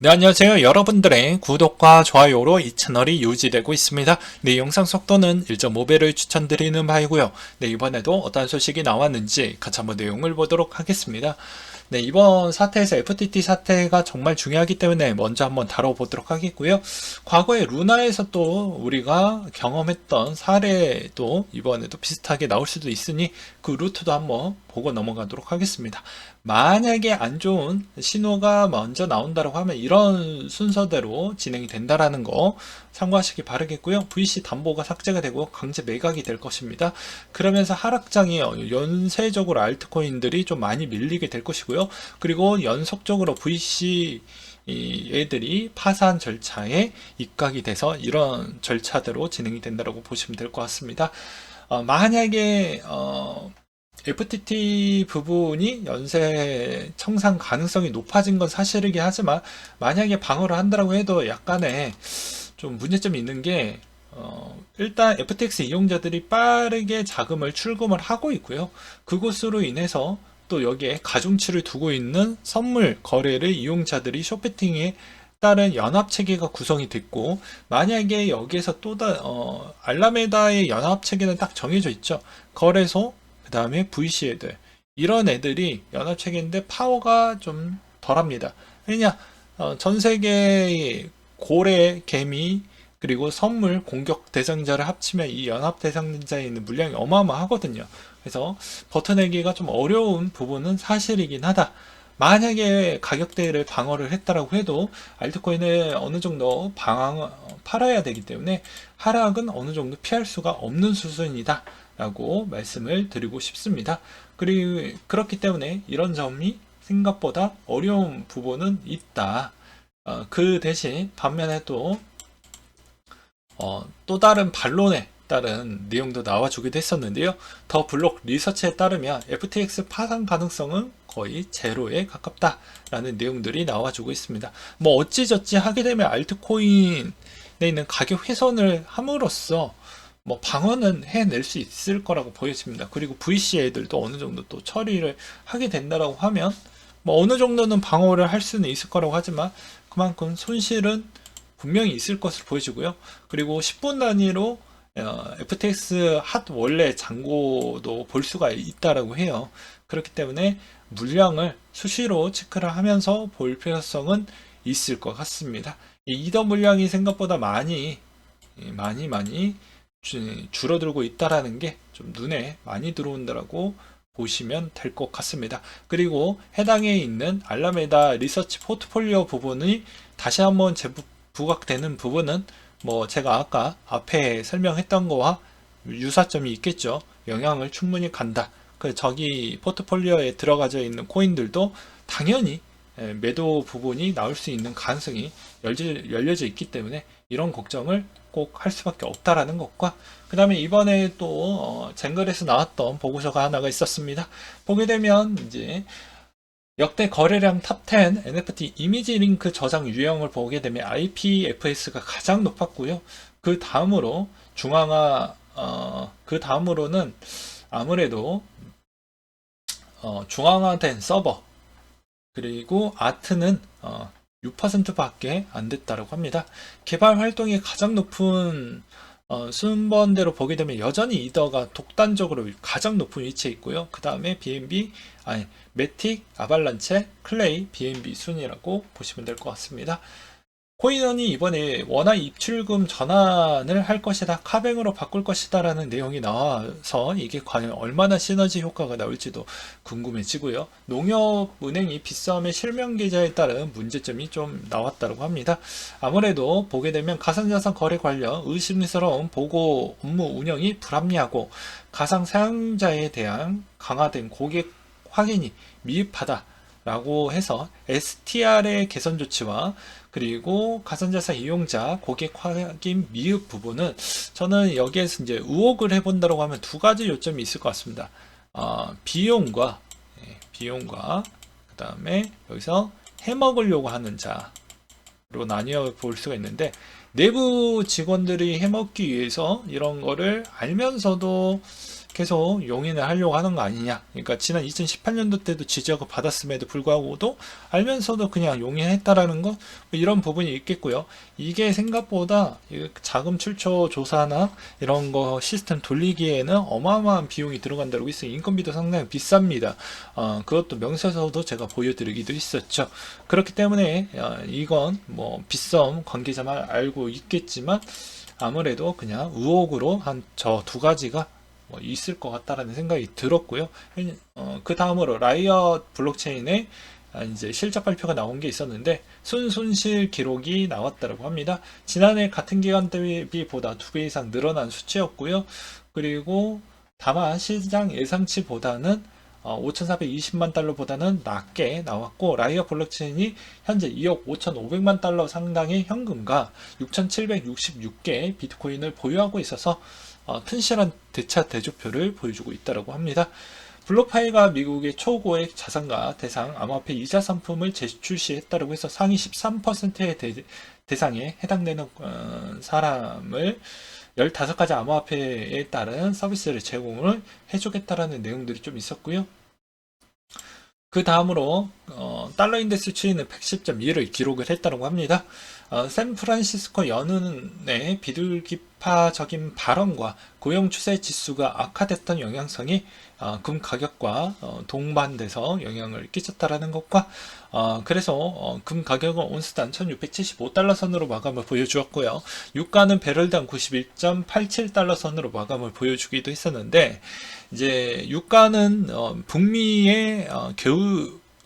네, 안녕하세요. 여러분들의 구독과 좋아요로 이 채널이 유지되고 있습니다. 네, 영상 속도는 1.5배를 추천드리는 바이고요. 네, 이번에도 어떤 소식이 나왔는지 같이 한번 내용을 보도록 하겠습니다. 네, 이번 사태에서 FTT 사태가 정말 중요하기 때문에 먼저 한번 다뤄보도록 하겠고요. 과거에 루나에서 또 우리가 경험했던 사례도 이번에도 비슷하게 나올 수도 있으니 그 루트도 한번 보고 넘어가도록 하겠습니다. 만약에 안 좋은 신호가 먼저 나온다고 하면 이런 순서대로 진행이 된다라는 거 참고하시기 바라겠고요. VC 담보가 삭제가 되고 강제 매각이 될 것입니다. 그러면서 하락장이 연쇄적으로 알트코인들이 좀 많이 밀리게 될 것이고요. 그리고 연속적으로 VC 애들이 파산 절차에 입각이 돼서 이런 절차대로 진행이 된다고 보시면 될 것 같습니다. 만약에 FTT 부분이 연쇄 청산 가능성이 높아진 건 사실이긴 하지만 만약에 방어를 한다고 해도 약간의 좀 문제점이 있는 게 일단 FTX 이용자들이 빠르게 자금을 출금을 하고 있고요. 그것으로 인해서 또 여기에 가중치를 두고 있는 선물 거래를 이용자들이 쇼패팅에 따른 연합 체계가 구성이 됐고, 만약에 여기에서 알라메다의 연합 체계는 딱 정해져 있죠. 거래소, 그 다음에 VC 애들, 이런 애들이 연합 체계인데 파워가 좀 덜합니다. 왜냐, 전 세계의 고래, 개미, 그리고 선물 공격 대상자를 합치면 이 연합 대상자에 있는 물량이 어마어마하거든요. 그래서 버텨내기가 좀 어려운 부분은 사실이긴 하다. 만약에 가격대를 방어를 했다라고 해도 알트코인을 어느 정도 팔아야 되기 때문에 하락은 어느 정도 피할 수가 없는 수준이다 라고 말씀을 드리고 싶습니다. 그리고 그렇기 때문에 이런 점이 생각보다 어려운 부분은 있다. 그 대신 반면에 또 다른 반론에 따른 내용도 나와주기도 했었는데요. 더 블록 리서치에 따르면 FTX 파산 가능성은 거의 제로에 가깝다라는 내용들이 나와주고 있습니다. 뭐 어찌저찌 하게 되면 알트코인에 있는 가격 훼손을 함으로써 뭐 방어는 해낼 수 있을 거라고 보여집니다. 그리고 VC 애들도 어느 정도 또 처리를 하게 된다라고 하면 뭐 어느 정도는 방어를 할 수는 있을 거라고 하지만 그만큼 손실은 분명히 있을 것으로 보여지고요. 그리고 10분 단위로 FTX 핫 원래 잔고도 볼 수가 있다라고 해요. 그렇기 때문에 물량을 수시로 체크를 하면서 볼 필요성은 있을 것 같습니다. 이 이더 물량이 생각보다 많이 줄어들고 있다라는 게 좀 눈에 많이 들어온다라고 보시면 될 것 같습니다. 그리고 해당에 있는 알라메다 리서치 포트폴리오 부분이 다시 한번 부각되는 부분은 뭐 제가 아까 앞에 설명했던 거와 유사점이 있겠죠. 영향을 충분히 간다. 그 저기 포트폴리오에 들어가져 있는 코인들도 당연히 매도 부분이 나올 수 있는 가능성이 열려져 있기 때문에 이런 걱정을 꼭 할 수밖에 없다라는 것과, 그 다음에 이번에 또 젠글에서 나왔던 보고서가 하나가 있었습니다. 보게 되면 이제 역대 거래량 탑10 NFT 이미지 링크 저장 유형을 보게 되면 IPFS가 가장 높았고요. 그 다음으로 그 다음으로는 아무래도 중앙화된 서버, 그리고 아트는 6%밖에 안 됐다고 합니다. 개발 활동이 가장 높은 순번대로 보게 되면 여전히 이더가 독단적으로 가장 높은 위치에 있고요. 그 다음에 매틱, 아발란체, 클레이, BNB 순이라고 보시면 될 것 같습니다. 코인원이 이번에 원화 입출금 전환을 할 것이다, 카뱅으로 바꿀 것이다 라는 내용이 나와서 이게 과연 얼마나 시너지 효과가 나올지도 궁금해지고요. 농협은행이 빗싸움의 실명 계좌에 따른 문제점이 좀 나왔다고 합니다. 아무래도 보게 되면 가상자산 거래 관련 의심스러운 보고 업무 운영이 불합리하고 가상 사용자에 대한 강화된 고객 확인이 미흡하다 라고 해서 STR의 개선 조치와 그리고 가상자산 이용자 고객 확인 미흡 부분은 저는 여기에서 이제 의혹을 해본다고 하면 두 가지 요점이 있을 것 같습니다. 비용과 그 다음에 여기서 해먹으려고 하는 자로 나뉘어 볼 수가 있는데, 내부 직원들이 해먹기 위해서 이런 거를 알면서도 계속 용인을 하려고 하는 거 아니냐. 그러니까 지난 2018년도 때도 지적을 받았음에도 불구하고도 알면서도 그냥 용인했다라는 거, 뭐 이런 부분이 있겠고요. 이게 생각보다 자금 출처 조사나 이런 거 시스템 돌리기에는 어마어마한 비용이 들어간다고 있어요. 인건비도 상당히 비쌉니다. 그것도 명세서도 제가 보여드리기도 했었죠. 그렇기 때문에 이건 뭐 빗썸 관계자만 알고 있겠지만 아무래도 그냥 의혹으로 한 저 두 가지가 뭐 있을 것 같다라는 생각이 들었고요. 그 다음으로 라이엇 블록체인의 이제 실적 발표가 나온 게 있었는데 순손실 기록이 나왔다고 합니다. 지난해 같은 기간 대비보다 2배 이상 늘어난 수치였고요. 그리고 다만 시장 예상치보다는 5,420만 달러보다는 낮게 나왔고, 라이엇 블록체인이 현재 2억 5,500만 달러 상당의 현금과 6,766개 비트코인을 보유하고 있어서 튼실한 대차 대조표를 보여주고 있다고 합니다. 블록파이가 미국의 초고액 자산가 대상 암호화폐 이자 상품을 재출시했다고 해서 상위 13%의 대상에 해당되는 사람을 15가지 암호화폐에 따른 서비스를 제공을 해주겠다라는 내용들이 좀 있었고요. 그 다음으로 달러 인덱스 추이는 110.2를 기록을 했다고 합니다. 샌프란시스코 연은의 비둘기파적인 발언과 고용 추세 지수가 악화됐던 영향성이 금 가격과 동반돼서 영향을 끼쳤다라는 것과 그래서 금 가격은 온스당 1675달러 선으로 마감을 보여주었고요. 유가는 배럴당 91.87달러 선으로 마감을 보여주기도 했었는데, 이제 유가는 북미의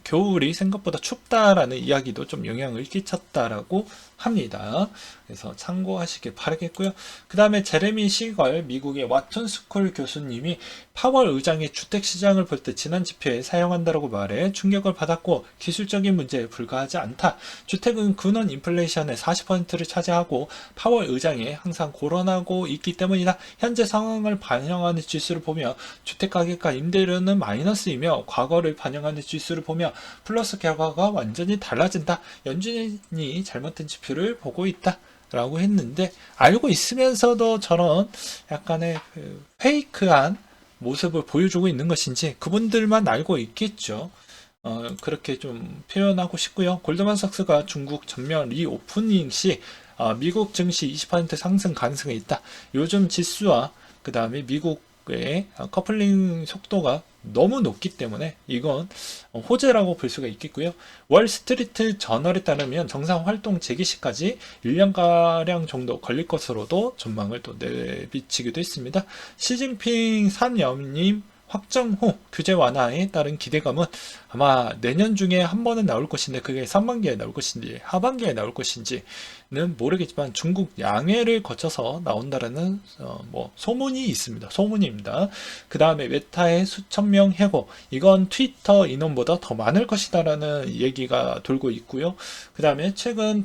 겨울이 생각보다 춥다라는 이야기도 좀 영향을 끼쳤다라고 합니다. 그래서 참고하시길 바라겠고요. 그 다음에 제레미 시걸 미국의 와튼 스쿨 교수님이 파월 의장이 주택시장을 볼 때 지난 지표에 사용한다라고 말해 충격을 받았고, 기술적인 문제에 불과하지 않다. 주택은 근원 인플레이션의 40%를 차지하고 파월 의장이 항상 고론하고 있기 때문이다. 현재 상황을 반영하는 지수를 보며 주택가격과 임대료는 마이너스이며 과거를 반영하는 지수를 보며 플러스 결과가 완전히 달라진다. 연준이 잘못된 지표를 보고 있다 라고 했는데, 알고 있으면서도 저런 약간의 페이크한 모습을 보여주고 있는 것인지 그분들만 알고 있겠죠. 그렇게 좀 표현하고 싶고요. 골드만삭스가 중국 전면 리오프닝 시 미국 증시 20% 상승 가능성이 있다. 요즘 지수와 그 다음에 미국의 커플링 속도가 너무 높기 때문에 이건 호재라고 볼 수가 있겠고요. 월스트리트 저널에 따르면 정상 활동 재개 시까지 1년가량 정도 걸릴 것으로도 전망을 또 내비치기도 했습니다. 시진핑 3연임 확정 후 규제 완화에 따른 기대감은 아마 내년 중에 한 번은 나올 것인데, 그게 상반기에 나올 것인지 하반기에 나올 것인지는 모르겠지만 중국 양해를 거쳐서 나온다라는 뭐 소문이 있습니다. 소문입니다. 그 다음에 메타의 수천 명 해고, 이건 트위터 인원보다 더 많을 것이다라는 얘기가 돌고 있고요. 그 다음에 최근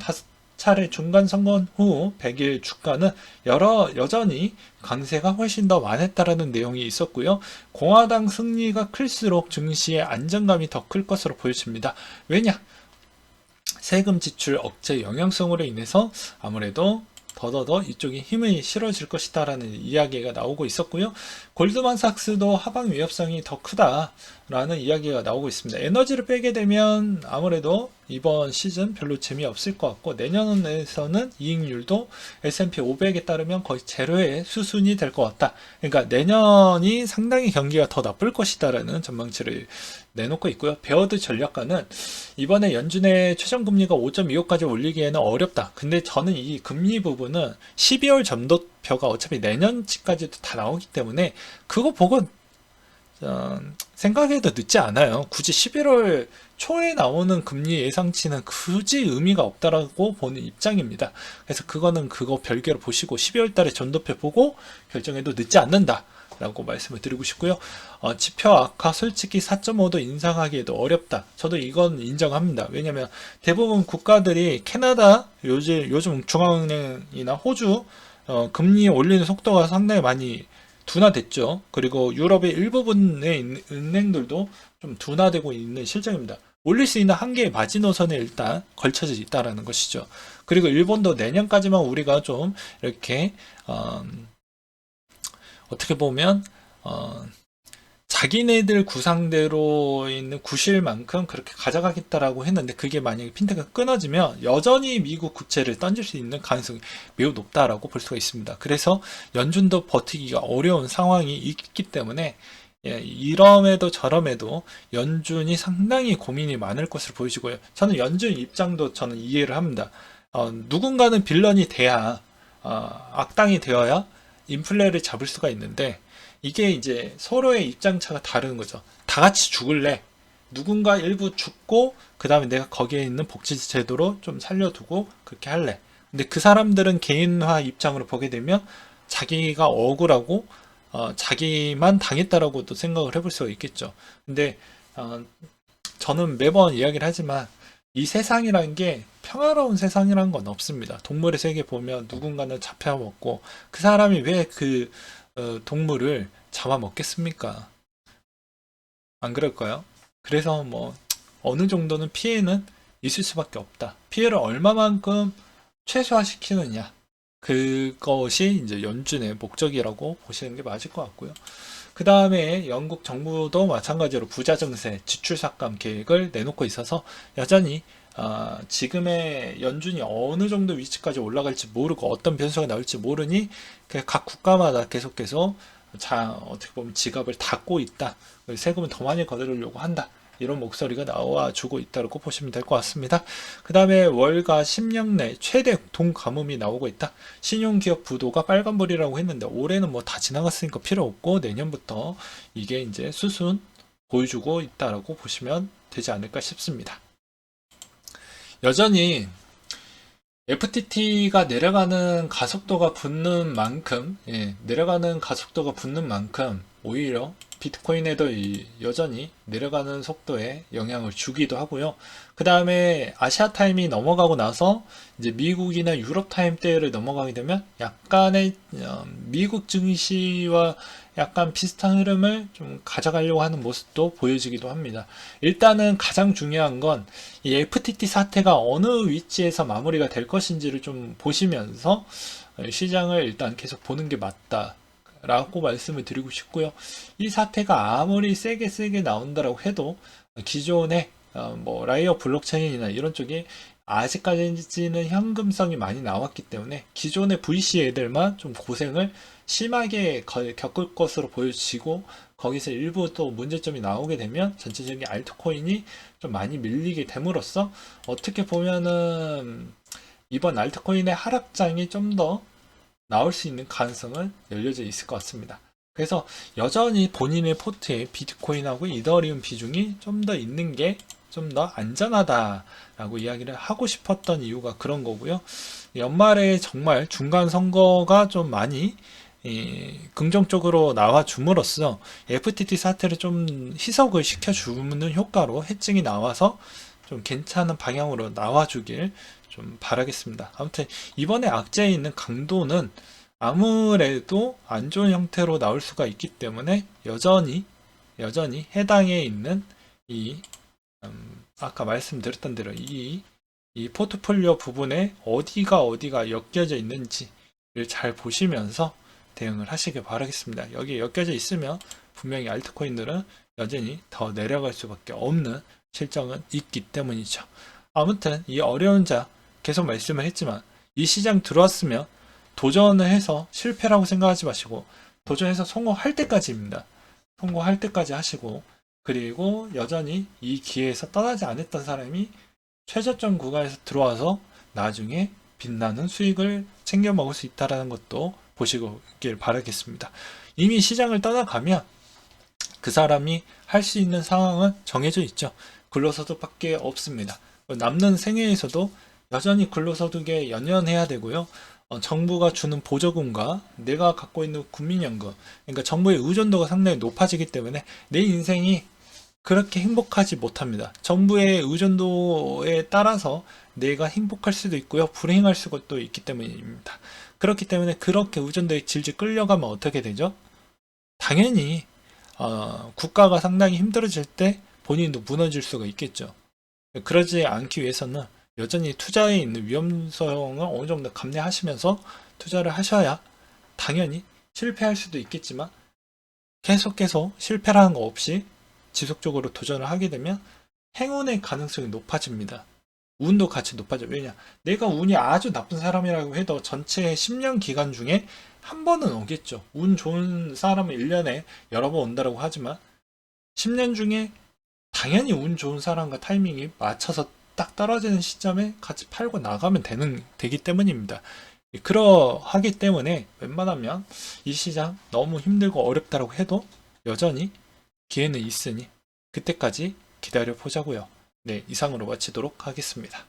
차례 중간선거 후 100일 주가는 여전히 강세가 훨씬 더 많았다라는 내용이 있었고요. 공화당 승리가 클수록 증시의 안정감이 더 클 것으로 보여집니다. 왜냐? 세금 지출 억제 영향성으로 인해서 아무래도 더더더 이쪽에 힘이 실어질 것이다라는 이야기가 나오고 있었고요. 골드만삭스도 하방 위협성이 더 크다라는 이야기가 나오고 있습니다. 에너지를 빼게 되면 아무래도 이번 시즌 별로 재미없을 것 같고, 내년에서는 이익률도 S&P 500에 따르면 거의 제로의 수순이 될 것 같다. 그러니까 내년이 상당히 경기가 더 나쁠 것이다라는 전망치를 내놓고 있고요. 베어드 전략가는 이번에 연준의 최종금리가 5.25까지 올리기에는 어렵다. 근데 저는 이 금리 부분은 12월 점도표가 어차피 내년치까지도 다 나오기 때문에 그거 보고 생각해도 늦지 않아요. 굳이 11월 초에 나오는 금리 예상치는 굳이 의미가 없다라고 보는 입장입니다. 그래서 그거는 그거 별개로 보시고 12월 달에 전도표 보고 결정해도 늦지 않는다 라고 말씀을 드리고 싶고요. 지표 악화 솔직히 4.5도 인상하기에도 어렵다. 저도 이건 인정합니다. 왜냐면 대부분 국가들이 캐나다, 요즘 중앙은행이나 호주 금리 올리는 속도가 상당히 많이 둔화됐죠. 그리고 유럽의 일부분의 은행들도 좀 둔화되고 있는 실정입니다. 올릴 수 있는 한계의 마지노선에 일단 걸쳐져 있다라는 것이죠. 그리고 일본도 내년까지만 우리가 좀 이렇게 어떻게 보면 어, 자기네들 구상대로 있는 구실만큼 그렇게 가져가겠다라고 했는데 그게 만약에 핀테가 끊어지면 여전히 미국 국채를 던질 수 있는 가능성이 매우 높다라고 볼 수가 있습니다. 그래서 연준도 버티기가 어려운 상황이 있기 때문에 이럼에도 저럼에도 연준이 상당히 고민이 많을 것으로 보여지고요. 저는 연준 입장도 저는 이해를 합니다. 누군가는 빌런이 돼야 악당이 되어야 인플레를 잡을 수가 있는데 이게 이제 서로의 입장차가 다른 거죠. 다 같이 죽을래. 누군가 일부 죽고 그 다음에 내가 거기에 있는 복지 제도로 좀 살려두고 그렇게 할래. 근데 그 사람들은 개인화 입장으로 보게 되면 자기가 억울하고 자기만 당했다라고도 생각을 해볼 수가 있겠죠. 근데 저는 매번 이야기를 하지만 이 세상이라는 게 평화로운 세상이라는 건 없습니다. 동물의 세계 보면 누군가는 잡혀먹고 그 사람이 왜 그 동물을 잡아먹겠습니까? 안 그럴까요? 그래서 뭐 어느 정도는 피해는 있을 수밖에 없다. 피해를 얼마만큼 최소화시키느냐. 그것이 이제 연준의 목적이라고 보시는 게 맞을 것 같고요. 그 다음에 영국 정부도 마찬가지로 부자 증세, 지출 삭감 계획을 내놓고 있어서 여전히 지금의 연준이 어느 정도 위치까지 올라갈지 모르고 어떤 변수가 나올지 모르니 각 국가마다 계속해서 어떻게 보면 지갑을 닫고 있다. 세금을 더 많이 거두려고 한다. 이런 목소리가 나와주고 있다고 보시면 될 것 같습니다. 그 다음에 월가 10년 내 최대 동감음이 나오고 있다. 신용기업 부도가 빨간불이라고 했는데 올해는 뭐 다 지나갔으니까 필요 없고 내년부터 이게 이제 수순 보여주고 있다라고 보시면 되지 않을까 싶습니다. 여전히 FTT가 내려가는 가속도가 붙는 만큼, 내려가는 가속도가 붙는 만큼 오히려 비트코인에도 여전히 내려가는 속도에 영향을 주기도 하고요. 그 다음에 아시아 타임이 넘어가고 나서 이제 미국이나 유럽 타임대를 넘어가게 되면 약간의 미국 증시와 약간 비슷한 흐름을 좀 가져가려고 하는 모습도 보여지기도 합니다. 일단은 가장 중요한 건 이 FTT 사태가 어느 위치에서 마무리가 될 것인지를 좀 보시면서 시장을 일단 계속 보는 게 맞다. 라고 말씀을 드리고 싶고요. 이 사태가 아무리 세게 나온다라고 해도 기존의 뭐 라이어 블록체인이나 이런 쪽에 아직까지는 현금성이 많이 나왔기 때문에 기존의 VC 애들만 좀 고생을 심하게 겪을 것으로 보여지고 거기서 일부 또 문제점이 나오게 되면 전체적인 알트코인이 좀 많이 밀리게 됨으로써 어떻게 보면은 이번 알트코인의 하락장이 좀더 나올 수 있는 가능성은 열려져 있을 것 같습니다. 그래서 여전히 본인의 포트에 비트코인하고 이더리움 비중이 좀 더 있는 게 좀 더 안전하다라고 이야기를 하고 싶었던 이유가 그런 거고요. 연말에 정말 중간 선거가 좀 많이 긍정적으로 나와줌으로써 FTT 사태를 좀 희석을 시켜주는 효과로 해증이 나와서 좀 괜찮은 방향으로 나와주길 좀 바라겠습니다. 아무튼 이번에 악재에 있는 강도는 아무래도 안 좋은 형태로 나올 수가 있기 때문에 여전히 해당에 있는 이 아까 말씀드렸던 대로 이 포트폴리오 부분에 어디가 엮여져 있는지를 잘 보시면서 대응을 하시길 바라겠습니다. 여기 엮여져 있으면 분명히 알트코인들은 여전히 더 내려갈 수밖에 없는 실정은 있기 때문이죠. 아무튼 이 어려운 자 계속 말씀을 했지만 이 시장 들어왔으면 도전을 해서 실패라고 생각하지 마시고 도전해서 성공할 때까지입니다. 성공할 때까지 하시고 그리고 여전히 이 기회에서 떠나지 않았던 사람이 최저점 구간에서 들어와서 나중에 빛나는 수익을 챙겨 먹을 수 있다는 것도 보시길 바라겠습니다. 이미 시장을 떠나가면 그 사람이 할 수 있는 상황은 정해져 있죠. 근로소득밖에 없습니다. 남는 생애에서도 여전히 근로소득에 연연해야 되고요. 정부가 주는 보조금과 내가 갖고 있는 국민연금, 그러니까 정부의 의존도가 상당히 높아지기 때문에 내 인생이 그렇게 행복하지 못합니다. 정부의 의존도에 따라서 내가 행복할 수도 있고요. 불행할 수도 있기 때문입니다. 그렇기 때문에 그렇게 의존도에 질질 끌려가면 어떻게 되죠? 당연히 국가가 상당히 힘들어질 때 본인도 무너질 수가 있겠죠. 그러지 않기 위해서는 여전히 투자에 있는 위험성을 어느 정도 감내하시면서 투자를 하셔야 당연히 실패할 수도 있겠지만 계속 실패라는 거 없이 지속적으로 도전을 하게 되면 행운의 가능성이 높아집니다. 운도 같이 높아져. 왜냐? 내가 운이 아주 나쁜 사람이라고 해도 전체 10년 기간 중에 한 번은 오겠죠. 운 좋은 사람은 1년에 여러 번 온다고 하지만 10년 중에 당연히 운 좋은 사람과 타이밍이 맞춰서 딱 떨어지는 시점에 같이 팔고 나가면 되기 때문입니다. 그러하기 때문에 웬만하면 이 시장 너무 힘들고 어렵다고 해도 여전히 기회는 있으니 그때까지 기다려 보자고요. 네, 이상으로 마치도록 하겠습니다.